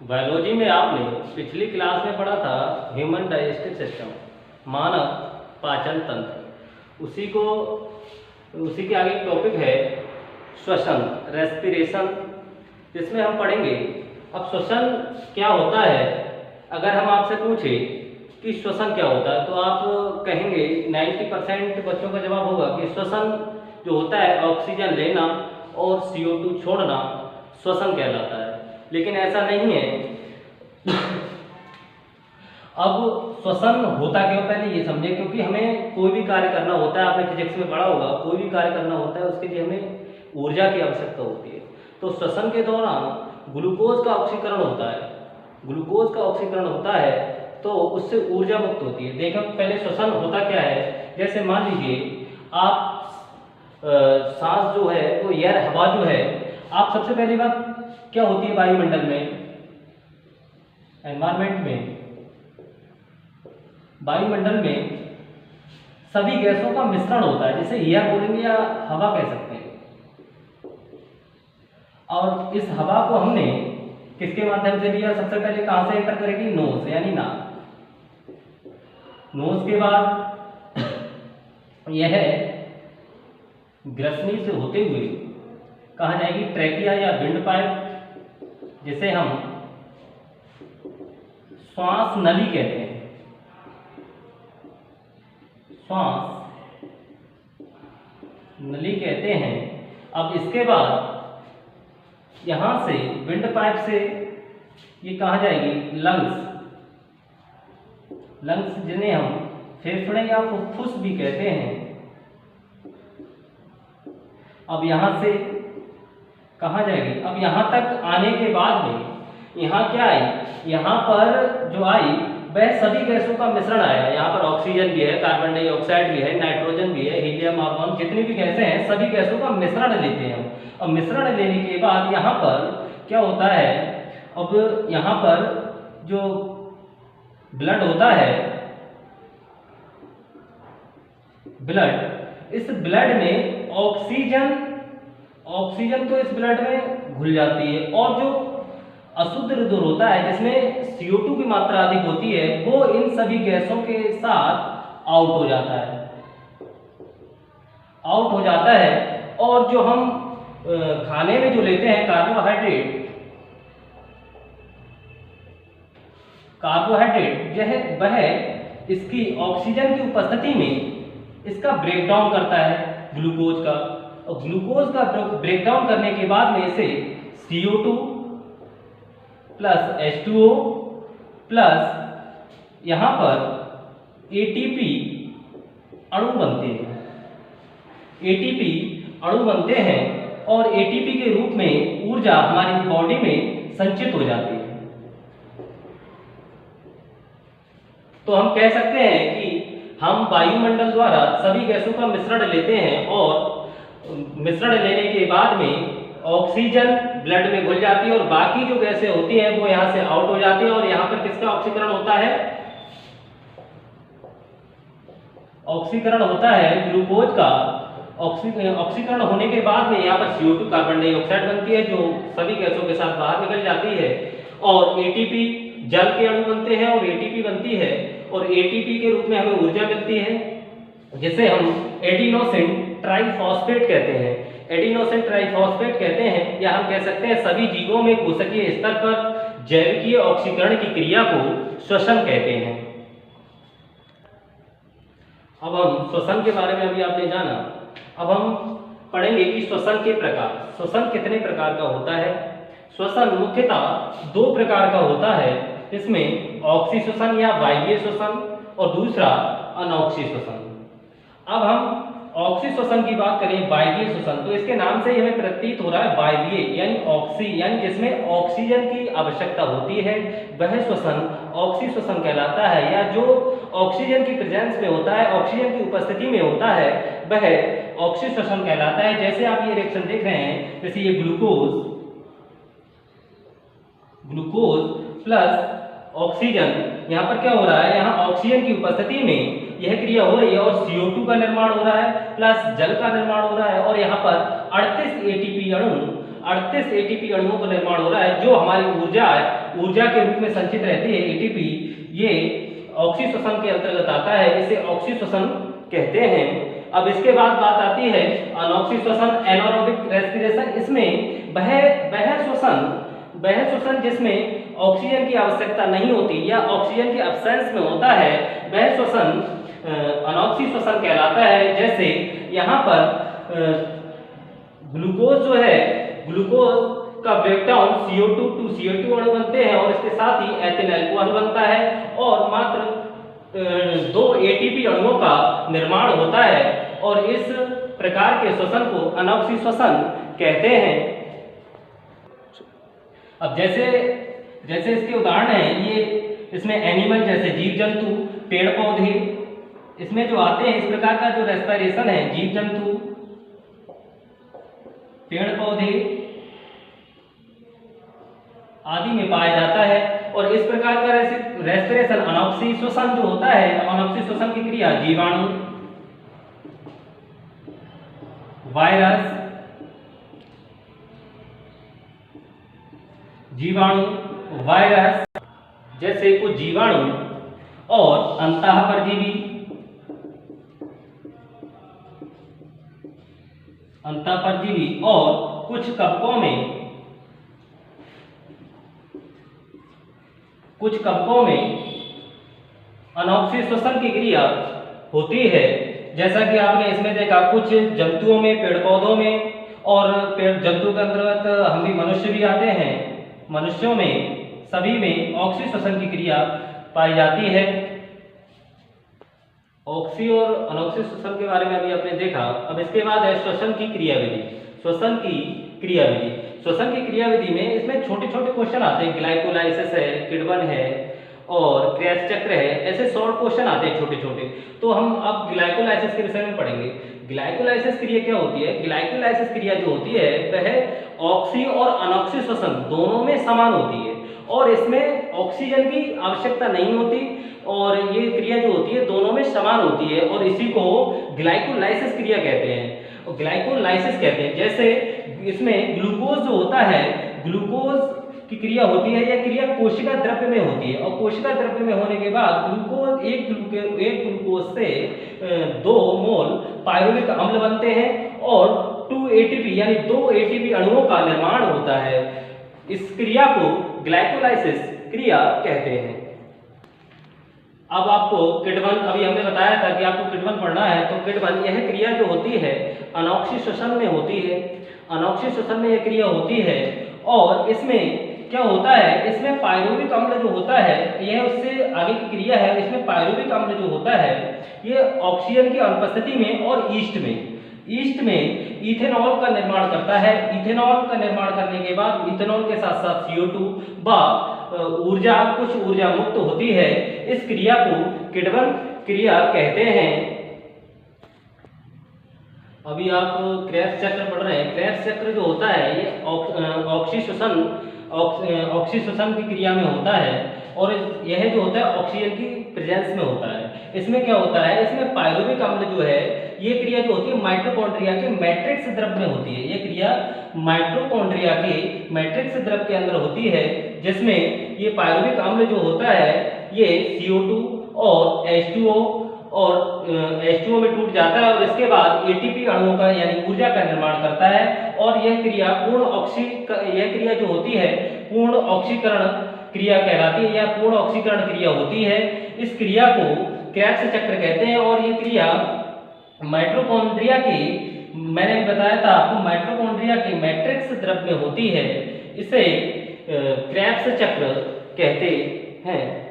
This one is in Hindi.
बायोलॉजी में आपने पिछली क्लास में पढ़ा था ह्यूमन डाइजेस्टिव सिस्टम, मानव पाचन तंत्र। उसी के आगे टॉपिक है श्वसन, रेस्पिरेशन, जिसमें हम पढ़ेंगे अब श्वसन क्या होता है। अगर हम आपसे पूछें कि श्वसन क्या होता है तो आप कहेंगे 90% बच्चों का जवाब होगा कि श्वसन जो होता है ऑक्सीजन लेना और CO2 छोड़ना श्वसन कहलाता है। लेकिन ऐसा नहीं है। अब श्वसन होता क्यों, पहले ये समझे, क्योंकि हमें कोई भी कार्य करना होता है, आपने फिजिक्स में पढ़ा होगा, कोई भी कार्य करना होता है उसके लिए हमें ऊर्जा की आवश्यकता होती है। तो श्वसन के दौरान ग्लूकोज का ऑक्सीकरण होता है, ग्लूकोज का ऑक्सीकरण होता है तो उससे ऊर्जा मुक्त होती है। देखो पहले श्वसन होता क्या है, जैसे मान लीजिए आप सांस जो है वो एयर, हवा जो है, आप सबसे पहली बात क्या होती है वायुमंडल में, एनवायरमेंट में, वायुमंडल में सभी गैसों का मिश्रण होता है, जैसे एयर बोलेंगे या हवा कह सकते हैं। और इस हवा को हमने किसके माध्यम से लिया, सबसे पहले कहां से एंटर करेगी, नोज यानी नाक। नोज के बाद यह ग्रसनी से होते हुए कहाँ जाएगी, ट्रैकिया या विंड पाइप, जिसे हम श्वास नली कहते हैं। श्वास नली कहते हैं। अब इसके बाद यहां से विंड पाइप से ये कहाँ जाएगी, लंग्स, लंग्स जिन्हें हम फेफड़े या फुफ्फुस भी कहते हैं। अब यहां से कहाँ जाएगी, अब यहां तक आने के बाद में यहाँ क्या आई, यहाँ पर जो आई वह सभी गैसों का मिश्रण आया। यहाँ पर ऑक्सीजन भी है, कार्बन डाइऑक्साइड भी है, नाइट्रोजन भी है, हीलियम, आर्गन, जितनी भी गैसें हैं सभी गैसों का मिश्रण लेते हैं हम। अब मिश्रण लेने के बाद यहाँ पर क्या होता है, अब यहाँ पर जो ब्लड होता है, ब्लड, इस ब्लड में ऑक्सीजन तो इस ब्लड में घुल जाती है, और जो अशुद्ध रुधिर होता है जिसमें CO2 की मात्रा अधिक होती है वो इन सभी गैसों के साथ आउट हो जाता है, और जो हम खाने में जो लेते हैं कार्बोहाइड्रेट वह इसकी ऑक्सीजन की उपस्थिति में इसका ब्रेकडाउन करता है, ग्लूकोज का। और ग्लूकोज का ब्रेकडाउन करने के बाद में इसे CO2 प्लस H2O प्लस यहाँ पर ATP अणु बनते हैं और ATP के रूप में ऊर्जा हमारी बॉडी में संचित हो जाती है। तो हम कह सकते हैं कि हम वायुमंडल द्वारा सभी गैसों का मिश्रण लेते हैं, और मिश्रण लेने के बाद में ऑक्सीजन ब्लड में घुल जाती है और बाकी जो गैसें होती हैं वो यहाँ से आउट हो जाती है। और यहाँ पर किसका ऑक्सीकरण होता है, ऑक्सीकरण होता है ग्लूकोज का। ऑक्सीकरण होने के बाद में यहाँ पर CO2 कार्बन डाइऑक्साइड बनती है जो सभी गैसों के साथ बाहर निकल जाती है, और ATP जल के अणु बनते हैं और ATP बनती है, और ATP के रूप में हमें ऊर्जा मिलती है जिसे हम एडिनोसिन ट्राइफॉस्फेट कहते हैं। या हम कह सकते हैं सभी जीवों में कोशिकीय स्तर पर जैविकीय ऑक्सीकरण की क्रिया को श्वसन कहते हैं। अब हम श्वसन के बारे में अभी आपने जाना, अब हम पढ़ेंगे कि श्वसन के प्रकार, श्वसन कितने प्रकार का होता है। श्वसन मुख्यतः 2 प्रकार का होता है, इसमें ऑक्सी श्वसन या वायवीय श्वसन और दूसरा अनॉक्सी श्वसन। अब हम ऑक्सी श्वसन की बात करें, वायवीय श्वसन, तो इसके नाम से हमें प्रतीत हो रहा है वायवीय यानी ऑक्सी, यानी जिसमें ऑक्सीजन की आवश्यकता होती है वह श्वसन ऑक्सी श्वसन कहलाता है। या जो ऑक्सीजन की प्रेजेंस में होता है, ऑक्सीजन की उपस्थिति में होता है, वह ऑक्सी श्वसन कहलाता है। जैसे आप ये रिएक्शन देख रहे हैं, जैसे ये ग्लूकोज प्लस ऑक्सीजन, यहाँ पर क्या हो रहा है, यहाँ ऑक्सीजन की उपस्थिति में यह क्रिया हो रही है और CO2 का निर्माण हो रहा है प्लस जल का निर्माण हो रहा है, और यहाँ पर 38 ATP अणु 38 एटीपी अणुओं का निर्माण हो रहा है। जो हमारी ऊर्जा है, ऊर्जा के रूप में संचित रहती है एटीपी, ये ऑक्सीश्वसन के अंतर्गत आता है, इसे ऑक्सीश्वसन कहते हैं। अब इसके बाद बात आती है अनॉक्सीश्वसन, एनारोबिक रेस्पिरेशन। इसमें वह श्वसन जिसमें ऑक्सीजन की आवश्यकता नहीं होती या ऑक्सीजन के अब्सेंस में होता है, वह श्वसन अनॉक्सी श्वसन कहलाता है। जैसे यहाँ पर ग्लूकोज जो है, ग्लूकोज का ब्रेकडाउन CO2 टू CO2 अणु बनते हैं और इसके साथ ही एथिल अल्कोहल बनता है और मात्र 2 एटीपी अणुओं का निर्माण होता है और इस प्रकार के श्वसन को अनॉक्सी श्वसन कहते हैं। अब जैसे इसके उदाहरण हैं, ये इसमें एनिमल जैसे जीव जंतु, पेड़ पौधे इसमें जो आते हैं। इस प्रकार का जो रेस्पिरेशन है जीव जंतु, पेड़ पौधे आदि में पाया जाता है और इस प्रकार का रेस्पिरेशन अनॉक्सी श्वसन जो होता है, अनॉक्सी श्वसन की क्रिया जीवाणु, वायरस, जैसे कुछ जीवाणु और अंतःपरजीवी और कुछ कवकों में अनॉक्सी श्वसन की क्रिया होती है। जैसा कि आपने इसमें देखा, कुछ जंतुओं में, पेड़ पौधों में, और पेड़ जंतु के अंतर्गत हम भी मनुष्य भी आते हैं। मनुष्यों में सभी में ऑक्सी श्वसन की क्रिया पाई जाती है। ऑक्सी और अनॉक्सी श्वसन के बारे में अभी आपने देखा। अब इसके बाद है श्वसन की क्रियाविधि। श्वसन की क्रियाविधि में इसमें छोटे छोटे क्वेश्चन आते हैं। ग्लाइकोलाइसिस है, किण्वन है और क्रेब्स चक्र है, ऐसे शॉर्ट क्वेश्चन आते हैं छोटे छोटे। तो हम अब ग्लाइकोलाइसिस के विषय में पढ़ेंगे। ग्लाइकोलाइसिस क्रिया क्या होती है? ग्लाइकोलाइसिस क्रिया जो होती है वह ऑक्सी और अनॉक्सी श्वसन दोनों में समान होती है और इसमें ऑक्सीजन की आवश्यकता नहीं होती और ये क्रिया जो होती है दोनों में समान होती है और इसी को ग्लाइकोलाइसिस क्रिया कहते हैं और ग्लाइकोलाइसिस कहते हैं। जैसे इसमें ग्लूकोज जो होता है, ग्लूकोज की क्रिया होती है, यह क्रिया कोशिका द्रव्य में होती है और कोशिका द्रव्य में होने के बाद ग्लूकोज एक ग्लूकोज से 2 मोल पायरुविक अम्ल बनते हैं और 2 एटीपी यानी 2 एटीपी अणुओं का निर्माण होता है। इस क्रिया को ग्लाइकोलाइसिस क्रिया कहते हैं। अब आपको किण्वन, अभी हमने बताया था कि आपको किण्वन पढ़ना है, तो किण्वन यह क्रिया जो होती है अनॉक्सी श्वसन में होती है। अनॉक्सी श्वसन में यह क्रिया होती है और इसमें क्या होता है, इसमें पायरुविक अम्ल जो होता है, यह उससे आगे की क्रिया है। इसमें पायरुविक अम्ल जो होता है ये ऑक्सीजन की अनुपस्थिति में और ईस्ट में इथेनॉल का निर्माण करता है। इथेनॉल का निर्माण करने के बाद इथेनॉल के साथ साथ CO2 कुछ ऊर्जा मुक्त होती है। इस क्रिया को किण्वन क्रिया कहते हैं। अभी आप क्रेब्स चक्र पढ़ रहे हैं। क्रेब्स चक्र जो होता है ये ऑक्सी श्वसन की क्रिया में होता है और यह जो होता है ऑक्सीजन की प्रेजेंस में होता है। इसमें क्या होता है, इसमें पायरुविक अम्ल जो है ये क्रिया जो होती है माइटोकॉन्ड्रिया के मैट्रिक्स द्रव में होती है। ये क्रिया माइटोकॉन्ड्रिया के मैट्रिक्स द्रव के अंदर होती है जिसमें ये पायरुविक अम्ल जो होता है ये CO2 और H2O में टूट जाता है और इसके बाद एटीपी अणुओं का यानी ऊर्जा का निर्माण करता है और यह क्रिया जो होती है पूर्ण ऑक्सीकरण क्रिया कहलाती है या पूर्ण ऑक्सीकरण क्रिया होती है। इस क्रिया को क्रेब्स चक्र कहते हैं और ये क्रिया माइटोकॉन्ड्रिया की, मैंने बताया था आपको, माइटोकॉन्ड्रिया के मैट्रिक्स द्रव में होती है। इसे क्रेब्स चक्र कहते हैं।